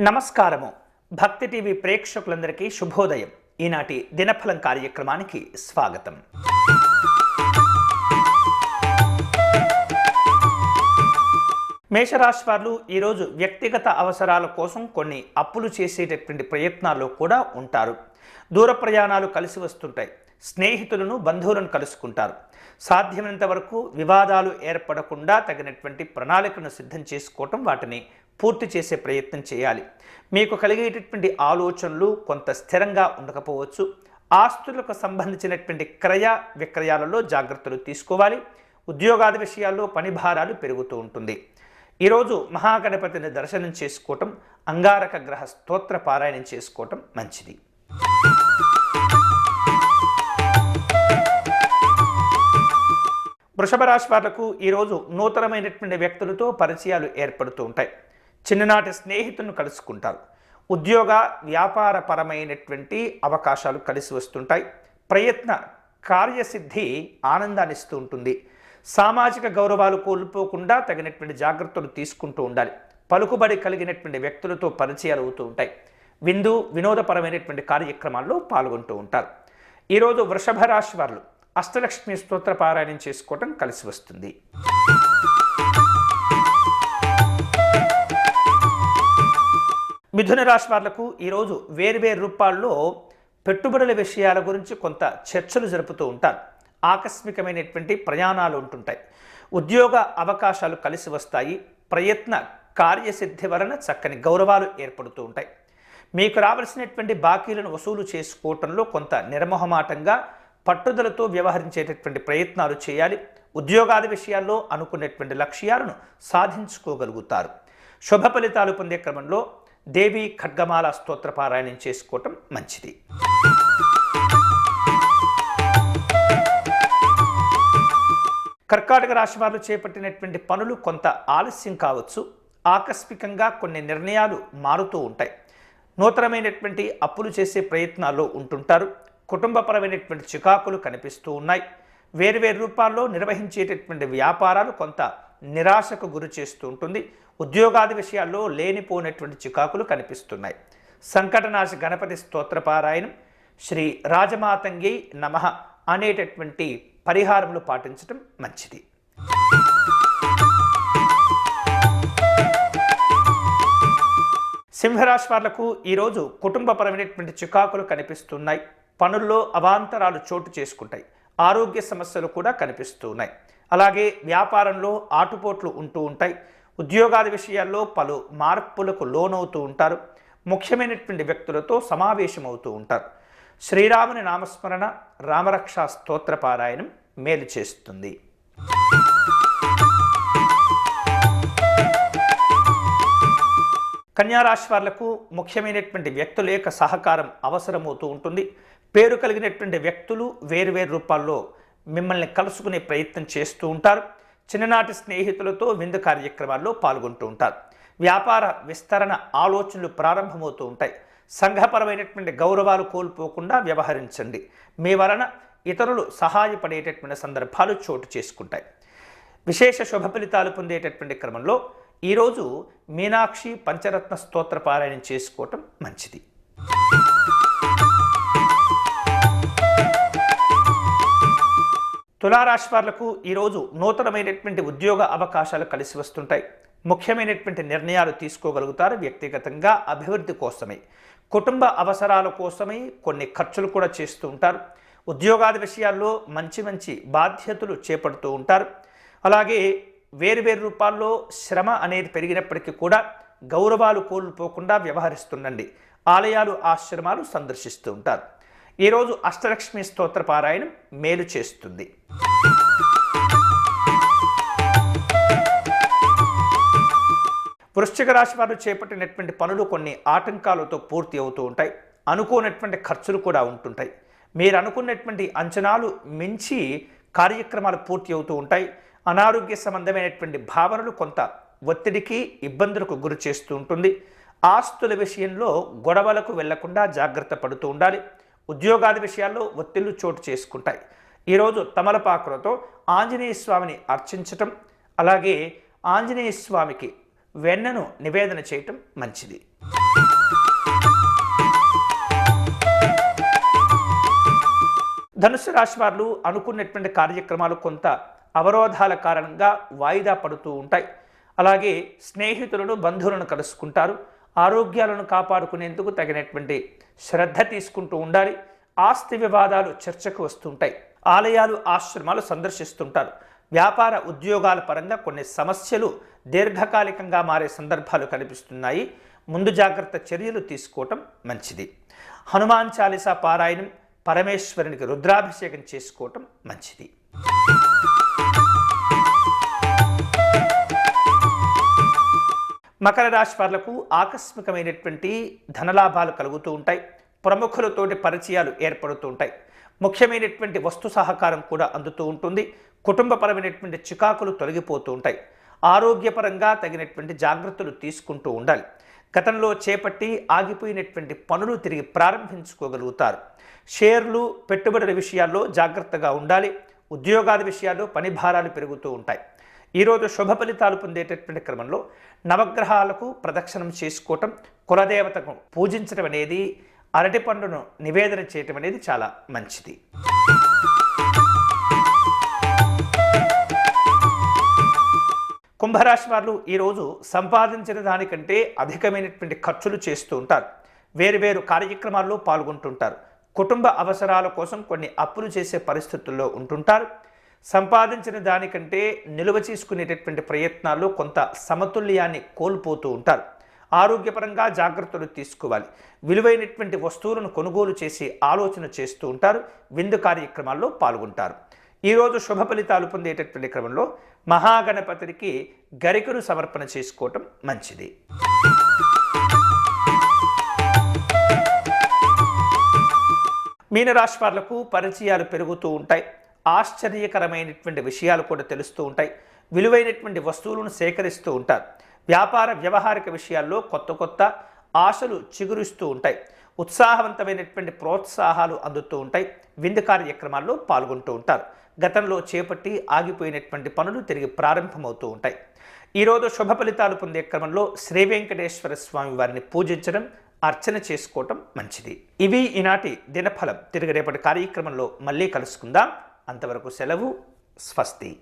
నమస్కారము. భక్తి టీవీ ప్రేక్షకులందరికీ శుభోదయం. ఈనాటి దినఫలం కార్యక్రమానికి స్వాగతం. మేషరాశి వారు ఈరోజు వ్యక్తిగత అవసరాల కోసం కొన్ని అప్పులు చేసేటటువంటి ప్రయత్నాల్లో కూడా ఉంటారు. దూర ప్రయాణాలు కలిసి వస్తుంటాయి. స్నేహితులను బంధువులను కలుసుకుంటారు. సాధ్యమైనంత వరకు వివాదాలు ఏర్పడకుండా తగినటువంటి ప్రణాళికను సిద్ధం చేసుకోవటం, వాటిని పూర్తి చేసే ప్రయత్నం చేయాలి. మీకు కలిగేటటువంటి ఆలోచనలు కొంత స్థిరంగా ఉండకపోవచ్చు. ఆస్తులకు సంబంధించినటువంటి క్రయ విక్రయాలలో జాగ్రత్తలు తీసుకోవాలి. ఉద్యోగాది విషయాల్లో పని భారాలు పెరుగుతూ ఉంటుంది. ఈరోజు మహాగణపతిని దర్శనం చేసుకోవటం, అంగారక గ్రహ స్తోత్ర పారాయణం చేసుకోవటం మంచిది. వృషభ రాశి వాళ్లకు ఈరోజు నూతనమైనటువంటి వ్యక్తులతో పరిచయాలు ఏర్పడుతూ ఉంటాయి. చిన్ననాటి స్నేహితులను కలుసుకుంటారు. ఉద్యోగ వ్యాపారపరమైనటువంటి అవకాశాలు కలిసి వస్తుంటాయి. ప్రయత్న కార్యసిద్ధి ఆనందాన్ని ఇస్తూ ఉంటుంది. సామాజిక గౌరవాలు కోల్పోకుండా తగినటువంటి జాగ్రత్తలు తీసుకుంటూ ఉండాలి. పలుకుబడి కలిగినటువంటి వ్యక్తులతో పరిచయాలు అవుతూ ఉంటాయి. వినోదపరమైనటువంటి కార్యక్రమాల్లో పాల్గొంటూ ఉంటారు. ఈరోజు వృషభ రాశి వారు అష్టలక్ష్మి స్తోత్ర పారాయణం చేసుకోవటం కలిసి వస్తుంది. మిథున రాశి వాళ్లకు ఈరోజు వేర్వేరు రూపాల్లో పెట్టుబడుల విషయాల గురించి కొంత చర్చలు జరుపుతూ ఉంటారు. ఆకస్మికమైనటువంటి ప్రయాణాలు ఉంటుంటాయి. ఉద్యోగ అవకాశాలు కలిసి వస్తాయి. ప్రయత్న కార్యసిద్ధి వలన చక్కని గౌరవాలు ఏర్పడుతూ ఉంటాయి. మీకు రావాల్సినటువంటి బాకీలను వసూలు చేసుకోవటంలో కొంత నిర్మోహమాటంగా పట్టుదలతో వ్యవహరించేటటువంటి ప్రయత్నాలు చేయాలి. ఉద్యోగాది విషయాల్లో అనుకున్నటువంటి లక్ష్యాలను సాధించుకోగలుగుతారు. శుభ ఫలితాలు పొందే క్రమంలో దేవి ఖడ్గమాల స్తోత్ర పారాయణం చేసుకోవటం మంచిది. కర్కాటక రాశి వారు చేపట్టినటువంటి పనులు కొంత ఆలస్యం కావచ్చు. ఆకస్మికంగా కొన్ని నిర్ణయాలు మారుతూ ఉంటాయి. నూతనమైనటువంటి అప్పులు చేసే ప్రయత్నాల్లో ఉంటుంటారు. కుటుంబపరమైనటువంటి చికాకులు కనిపిస్తూ ఉన్నాయి. వేర్వేరు రూపాల్లో నిర్వహించేటటువంటి వ్యాపారాలు కొంత నిరాశకు గురి చేస్తూ ఉంటుంది. ఉద్యోగాది విషయాల్లో లేనిపోయినటువంటి చికాకులు కనిపిస్తున్నాయి. సంకటనాశ గణపతి స్తోత్ర పారాయణం, శ్రీ రాజమాతంగి నమః అనేటటువంటి పరిహారములు పాటించడం మంచిది. సింహరాశి వాళ్లకు ఈరోజు కుటుంబపరమైనటువంటి చికాకులు కనిపిస్తున్నాయి. పనుల్లో అవాంతరాలు చోటు చేసుకుంటాయి. ఆరోగ్య సమస్యలు కూడా కనిపిస్తున్నాయి. అలాగే వ్యాపారంలో ఆటుపోట్లు ఉంటూ ఉంటాయి. ఉద్యోగాది విషయాల్లో పలు మార్పులకు లోనవుతూ ఉంటారు. ముఖ్యమైనటువంటి వ్యక్తులతో సమావేశమవుతూ ఉంటారు. శ్రీరాముని నామస్మరణ, రామరక్షా స్తోత్ర పారాయణం మేలు చేస్తుంది. కన్యారాశి వాళ్లకు ముఖ్యమైనటువంటి వ్యక్తుల యొక్క సహకారం అవసరమవుతూ ఉంటుంది. పేరు కలిగినటువంటి వ్యక్తులు వేరువేరు రూపాల్లో మిమ్మల్ని కలుసుకునే ప్రయత్నం చేస్తూ ఉంటారు. చిన్ననాటి స్నేహితులతో విందు కార్యక్రమాల్లో పాల్గొంటూ ఉంటారు. వ్యాపార విస్తరణ ఆలోచనలు ప్రారంభమవుతూ ఉంటాయి. సంఘపరమైనటువంటి గౌరవాలు కోల్పోకుండా వ్యవహరించండి. మీ వలన ఇతరులు సహాయపడేటటువంటి సందర్భాలు చోటు చేసుకుంటాయి. విశేష శుభ ఫలితాలు పొందేటటువంటి క్రమంలో ఈరోజు మీనాక్షి పంచరత్న స్తోత్ర పారాయణం చేసుకోవటం మంచిది. తులారాశి వాళ్లకు ఈరోజు నూతనమైనటువంటి ఉద్యోగ అవకాశాలు కలిసి వస్తుంటాయి. ముఖ్యమైనటువంటి నిర్ణయాలు తీసుకోగలుగుతారు. వ్యక్తిగతంగా అభివృద్ధి కోసమై, కుటుంబ అవసరాల కోసమై కొన్ని ఖర్చులు కూడా చేస్తూ ఉంటారు. ఉద్యోగాది విషయాల్లో మంచి బాధ్యతలు చేపడుతూ ఉంటారు. అలాగే వేరువేరు రూపాల్లో శ్రమ అనేది పెరిగినప్పటికీ కూడా గౌరవాలు కోల్పోకుండా వ్యవహరిస్తుండండి. ఆలయాలు, ఆశ్రమాలు సందర్శిస్తూ ఉంటారు. ఈరోజు అష్టలక్ష్మి స్తోత్ర పారాయణం మేలు చేస్తుంది. వృశ్చిక రాశి వారు చేపట్టినటువంటి పనులు కొన్ని ఆటంకాలతో పూర్తి అవుతూ ఉంటాయి. అనుకోనటువంటి ఖర్చులు కూడా ఉంటుంటాయి. మీరు అనుకున్నటువంటి అంచనాలు మించి కార్యక్రమాలు పూర్తి అవుతూ ఉంటాయి. అనారోగ్య సంబంధమైనటువంటి భావనలు కొంత ఒత్తిడికి, ఇబ్బందులకు గురి చేస్తూ ఉంటుంది. ఆస్తుల విషయంలో గొడవలకు వెళ్లకుండా జాగ్రత్త పడుతూ ఉండాలి. ఉద్యోగాది విషయాల్లో ఒత్తిళ్లు చోటు చేసుకుంటాయి. ఈరోజు తమలపాకులతో ఆంజనేయ స్వామిని అర్చించటం, అలాగే ఆంజనేయ స్వామికి వెన్నను నివేదన చేయటం మంచిది. ధనుసు రాశి వారు అనుకున్నటువంటి కార్యక్రమాలు కొంత అవరోధాల కారణంగా వాయిదా పడుతూ ఉంటాయి. అలాగే స్నేహితులను బంధువులను కలుసుకుంటారు. ఆరోగ్యాలను కాపాడుకునేందుకు తగినటువంటి శ్రద్ధ తీసుకుంటూ ఉండాలి. ఆస్తి వివాదాలు చర్చకు వస్తుంటాయి. ఆలయాలు ఆశ్రమాలు సందర్శిస్తుంటారు. వ్యాపార ఉద్యోగాల పరంగా కొన్ని సమస్యలు దీర్ఘకాలికంగా మారే సందర్భాలు కనిపిస్తున్నాయి. ముందు జాగ్రత్త చర్యలు తీసుకోవటం మంచిది. హనుమాన్ చాలీసా పారాయణం, పరమేశ్వరునికి రుద్రాభిషేకం చేసుకోవటం మంచిది. మకర రాశి వాళ్లకు ఆకస్మికమైనటువంటి ధనలాభాలు కలుగుతూ ఉంటాయి. ప్రముఖులతోటి పరిచయాలు ఏర్పడుతూ ఉంటాయి. ముఖ్యమైనటువంటి వస్తు సహకారం కూడా అందుతూ ఉంటుంది. కుటుంబపరమైనటువంటి చికాకులు తొలగిపోతూ ఉంటాయి. ఆరోగ్యపరంగా తగినటువంటి జాగ్రత్తలు తీసుకుంటూ ఉండాలి. గతంలో చేపట్టి ఆగిపోయినటువంటి పనులు తిరిగి ప్రారంభించుకోగలుగుతారు. షేర్లు పెట్టుబడుల విషయాల్లో జాగ్రత్తగా ఉండాలి. ఉద్యోగాల విషయాల్లో పని భారాలు పెరుగుతూ ఉంటాయి. ఈరోజు శుభ ఫలితాలు పొందేటటువంటి క్రమంలో నవగ్రహాలకు ప్రదక్షిణం చేసుకోవటం, కులదేవతకు పూజించడం అనేది, అరటి పండును నివేదన చేయటం అనేది చాలా మంచిది. కుంభరాశి వారు ఈరోజు సంపాదించిన దానికంటే అధికమైనటువంటి ఖర్చులు చేస్తూ ఉంటారు. వేరువేరు కార్యక్రమాల్లో పాల్గొంటుంటారు. కుటుంబ అవసరాల కోసం కొన్ని అప్పులు చేసే పరిస్థితుల్లో ఉంటుంటారు. సంపాదించిన దానికంటే నిలువ చేసుకునేటటువంటి ప్రయత్నాల్లో కొంత సమతుల్యాన్ని కోల్పోతూ ఉంటారు. ఆరోగ్యపరంగా జాగ్రత్తలు తీసుకోవాలి. విలువైనటువంటి వస్తువులను కొనుగోలు చేసి ఆలోచన చేస్తూ ఉంటారు. విందు కార్యక్రమాల్లో పాల్గొంటారు. ఈరోజు శుభ ఫలితాలు పొందేటటువంటి క్రమంలో మహాగణపతికి గరికను సమర్పణ చేసుకోవటం మంచిది. మీనరాశి వాళ్లకు పరిచయాలు పెరుగుతూ ఉంటాయి. ఆశ్చర్యకరమైనటువంటి విషయాలు కూడా తెలుస్తూ ఉంటాయి. విలువైనటువంటి వస్తువులను సేకరిస్తూ ఉంటారు. వ్యాపార వ్యవహారిక విషయాల్లో కొత్త కొత్త ఆశలు చిగురిస్తూ ఉంటాయి. ఉత్సాహవంతమైనటువంటి ప్రోత్సాహాలు అందుతూ ఉంటాయి. విందు కార్యక్రమాల్లో పాల్గొంటూ ఉంటారు. గతంలో చేపట్టి ఆగిపోయినటువంటి పనులు తిరిగి ప్రారంభమవుతూ ఉంటాయి. ఈరోజు శుభ ఫలితాలు పొందే క్రమంలో శ్రీ వెంకటేశ్వర స్వామి వారిని పూజించడం, అర్చన చేసుకోవటం మంచిది. ఇవి ఈనాటి దినఫలం. తిరిగి రేపటి కార్యక్రమంలో మళ్ళీ కలుసుకుందాం. అంతవరకు సెలవు. స్వస్తి.